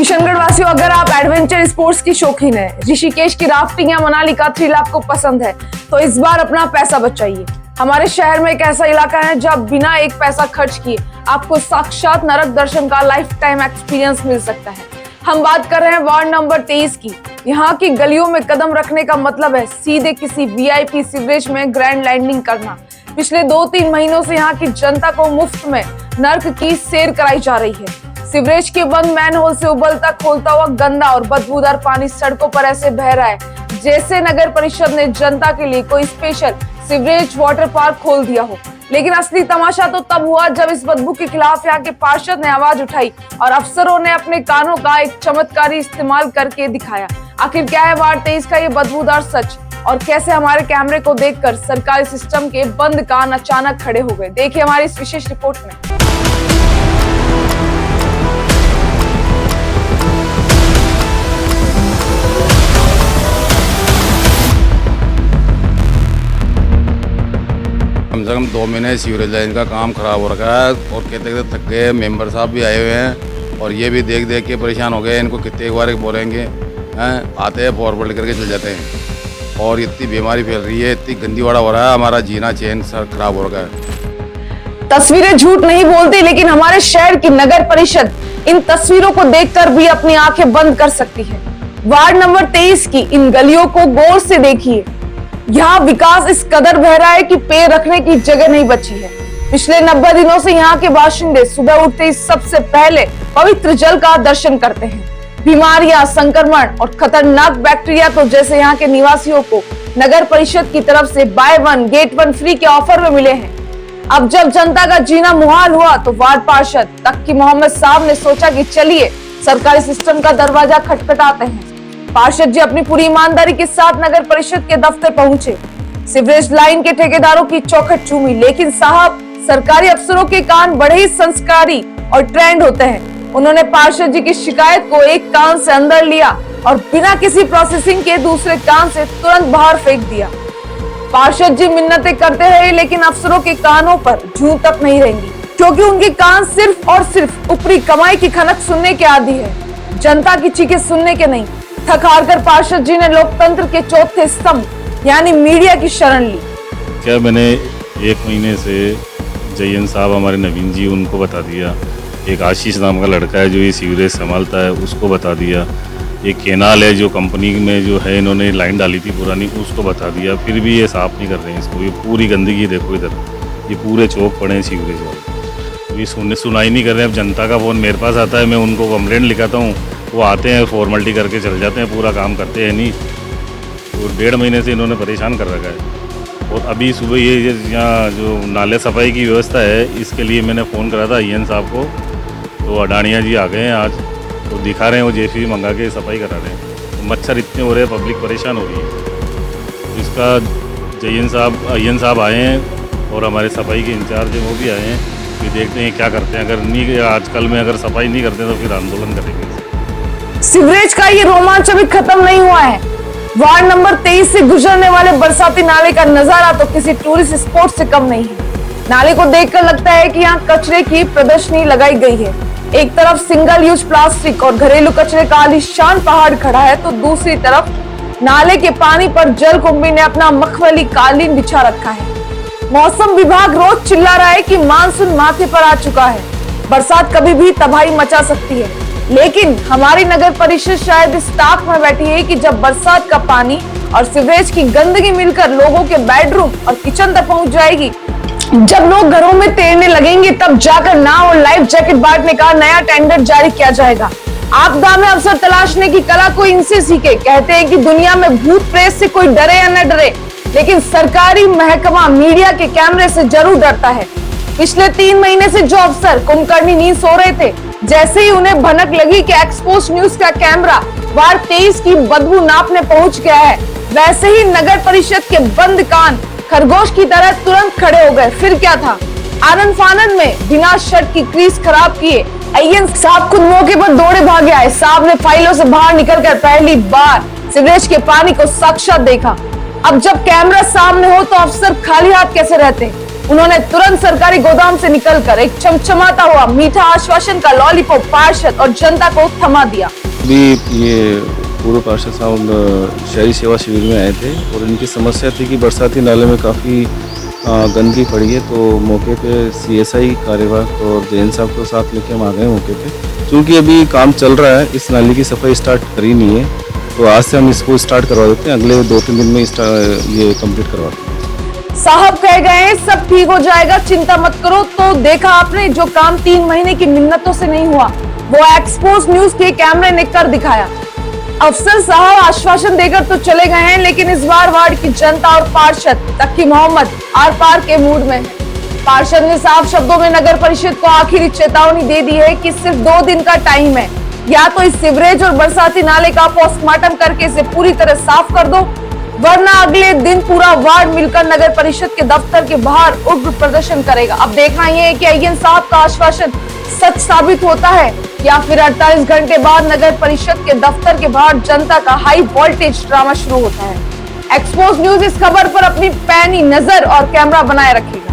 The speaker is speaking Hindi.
किशनगढ़ वासियों, अगर आप एडवेंचर स्पोर्ट्स की शौकीन है, ऋषिकेश की राफ्टिंग या मनाली का थ्रिल आपको पसंद है, तो इस बार अपना पैसा बचाइए। हमारे शहर में एक ऐसा इलाका है जहां बिना एक पैसा खर्च किए आपको साक्षात नरक दर्शन का लाइफ टाइम एक्सपीरियंस मिल सकता है। हम बात कर रहे हैं वार्ड नंबर 23 की। यहाँ की गलियों में कदम रखने का मतलब है सीधे किसी वीआईपी सीवरेज में ग्रैंड लैंडिंग करना। पिछले 2-3 महीनों से यहाँ की जनता को मुफ्त में नर्क की सैर कराई जा रही है। सीवरेज के बंद मैनहोल से उबलता खोलता हुआ गंदा और बदबूदार पानी सड़कों पर ऐसे बह रहा है जैसे नगर परिषद ने जनता के लिए कोई स्पेशल सीवरेज वाटर पार्क खोल दिया हो। लेकिन असली तमाशा तो तब हुआ जब इस बदबू के खिलाफ यहाँ के पार्षद ने आवाज उठाई और अफसरों ने अपने कानों का एक चमत्कारी इस्तेमाल करके दिखाया। आखिर क्या है वार्ड 23 का ये बदबूदार सच, और कैसे हमारे कैमरे को देखकर सरकारी सिस्टम के बंद कान अचानक खड़े हो गए। देखिए हमारी इस विशेष रिपोर्ट में। कम से कम 2 महीने सीवरेज लाइन का काम खराब हो रखा है और कहते थक गए। मेंबर साहब भी आए हुए हैं और ये भी देख देख के परेशान हो गए। इनको कितने एक बार बोलेंगे, आते हैं फॉरवर्ड करके चल जाते हैं और इतनी बीमारी फैल रही है, इतनी गंदी वाड़ा हो रहा है, हमारा जीना चैन सर खराब हो रखा है। तस्वीरें झूठ नहीं बोलती, लेकिन हमारे शहर की नगर परिषद इन तस्वीरों को देखकर भी अपनी आंखें बंद कर सकती है। वार्ड नंबर 23 की इन गलियों को गौर से देखिए। यहाँ विकास इस कदर बह रहा है कि पैर रखने की जगह नहीं बची है। पिछले 90 दिनों से यहाँ के बाशिंदे सुबह उठते ही सबसे पहले पवित्र जल का दर्शन करते हैं। बीमारियां, संक्रमण और खतरनाक बैक्टीरिया तो जैसे यहाँ के निवासियों को नगर परिषद की तरफ से बाय 1 गेट 1 फ्री के ऑफर में मिले हैं। अब जब जनता का जीना मुहाल हुआ तो वार्ड पार्षद तक्की मोहम्मद साहब ने सोचा कि चलिए सरकारी सिस्टम का दरवाजा खटखटाते हैं। पार्षद जी अपनी पूरी ईमानदारी के साथ नगर परिषद के दफ्तर पहुंचे। सीवरेज लाइन के ठेकेदारों की चौखट चूमी, लेकिन साहब सरकारी अफसरों के कान बड़े ही संस्कारी और ट्रेंड होते हैं। उन्होंने पार्षद जी की शिकायत को एक कान से अंदर लिया और बिना किसी प्रोसेसिंग के दूसरे कान से तुरंत बाहर फेंक दिया। पार्षद जी मिन्नतें करते रहे, लेकिन अफसरों के कानों पर जूं तक नहीं रहेंगी, क्योंकि उनके कान सिर्फ और सिर्फ ऊपरी कमाई की खनक सुनने के आदी है, जनता की चीखें सुनने के नहीं। थक हार कर पार्षद जी ने लोकतंत्र के चौथे स्तंभ यानी मीडिया की शरण ली। क्या मैंने 1 महीने से जयन साहब हमारे नवीन जी उनको बता दिया, एक आशीष नाम का लड़का है जो ये सीवरेज संभालता है उसको बता दिया, एक केनाल है जो कंपनी में जो है इन्होंने लाइन डाली थी पुरानी उसको बता दिया, फिर भी ये साफ नहीं कर रहे हैं इसको। ये पूरी गंदगी देखो इधर, ये पूरे चौक पड़े हैं सीवरेज वाले, ये सुनाई नहीं कर रहे हैं। अब जनता का फोन मेरे पास आता है, मैं उनको कंप्लेंट लिखाता हूँ, वो आते हैं फॉर्मेलिटी करके चल जाते हैं, पूरा काम करते हैं नहीं। तो 1.5 महीने से इन्होंने परेशान कर रखा है। और अभी सुबह ये यहाँ जो नाले सफाई की व्यवस्था है इसके लिए मैंने फ़ोन करा था ईएन साहब को, तो अडानिया जी आ गए हैं आज, तो दिखा रहे हैं वो जेसीबी मंगा के सफाई करा रहे हैं। तो मच्छर इतने हो रहे हैं, पब्लिक परेशान हो रही है। तो इसका ईएन साहब आए हैं और हमारे सफाई के इंचार्ज हैं वो भी आए हैं, कि देखते हैं क्या करते हैं। अगर नहीं आजकल में अगर सफाई नहीं करते तो फिर आंदोलन करेंगे। सीवरेज का ये रोमांच अभी खत्म नहीं हुआ है। वार्ड नंबर 23 से गुजरने वाले बरसाती नाले का नजारा तो किसी टूरिस्ट स्पॉट से कम नहीं है। नाले को देखकर लगता है कि यहाँ कचरे की प्रदर्शनी लगाई गई है। एक तरफ सिंगल यूज प्लास्टिक और घरेलू कचरे का आलीशान पहाड़ खड़ा है, तो दूसरी तरफ नाले के पानी पर जल कुंभी ने अपना मखमली कालीन बिछा रखा है। मौसम विभाग रोज चिल्ला रहा है कि मानसून माथे पर आ चुका है, बरसात कभी भी तबाही मचा सकती है। लेकिन हमारी नगर परिषद शायद इस ताक में बैठी है कि जब बरसात का पानी और सीवरेज की गंदगी मिलकर लोगों के बेडरूम और किचन तक पहुंच जाएगी, जब लोग घरों में तैरने लगेंगे, तब जाकर नाव और लाइफ जैकेट बांटने का नया टेंडर जारी किया जाएगा। आपदा में अवसर तलाशने की कला को इनसे सीखे। कहते हैं कि दुनिया में भूत प्रेत से कोई डरे या न डरे, लेकिन सरकारी महकमा मीडिया के कैमरे से जरूर डरता है। पिछले 3 महीने से जो अफसर कुंभकर्णी नींद सो रहे थे, जैसे ही उन्हें भनक लगी कि एक्सपोज न्यूज का कैमरा वार्ड 23 की बदबू नापने पहुंच गया है, वैसे ही नगर परिषद के बंद कान खरगोश की तरह तुरंत खड़े हो गए। फिर क्या था, आनन फानन में बिना शर्ट की क्रीज खराब किए ईएन साहब खुद मौके पर दौड़े भागे आए। साहब ने फाइलों से बाहर निकलकर पहली बार सीवरेज के पानी को साक्षात देखा। अब जब कैमरा सामने हो तो अफसर खाली हाथ कैसे रहते? उन्होंने तुरंत सरकारी गोदाम से निकलकर एक चमचमाता हुआ मीठा आश्वासन का लॉलीपॉप पार्षद और जनता को थमा दिया। अभी ये पूर्व पार्षद साहब शहरी सेवा शिविर में आए थे और इनकी समस्या थी कि बरसाती नाले में काफ़ी गंदगी पड़ी है, तो मौके पे सीएसआई कार्यवाहक और जैन साहब को साथ लेके हम आ गए मौके पे। क्योंकि अभी काम चल रहा है, इस नाले की सफाई स्टार्ट करी नहीं है, तो आज से हम इसको स्टार्ट करवा देते हैं, अगले 2-3 दिन में ये कंप्लीट करवाते हैं। साहब कह गए सब ठीक हो जाएगा, चिंता मत करो। तो देखा आपने, जो काम 3 महीने की मिन्नतों से नहीं हुआ वो एक्सपोज न्यूज के कैमरे ने कर दिखाया। अफसर साहब आश्वासन देकर तो चले गए हैं, लेकिन इस बार वार्ड की जनता और पार्षद तकी मोहम्मद आर पार के मूड में है। पार्षद ने साफ शब्दों में नगर परिषद को आखिरी चेतावनी दे दी है कि सिर्फ 2 दिन का टाइम है, या तो इस सीवरेज और बरसाती नाले का पोस्टमार्टम करके इसे पूरी तरह साफ कर दो, वरना अगले दिन पूरा वार्ड मिलकर नगर परिषद के दफ्तर के बाहर उग्र प्रदर्शन करेगा। अब देखना यह है कि अय्यन साहब का आश्वासन सच साबित होता है या फिर 48 घंटे बाद नगर परिषद के दफ्तर के बाहर जनता का हाई वोल्टेज ड्रामा शुरू होता है। एक्सपोज न्यूज इस खबर पर अपनी पैनी नजर और कैमरा बनाए रखेगा।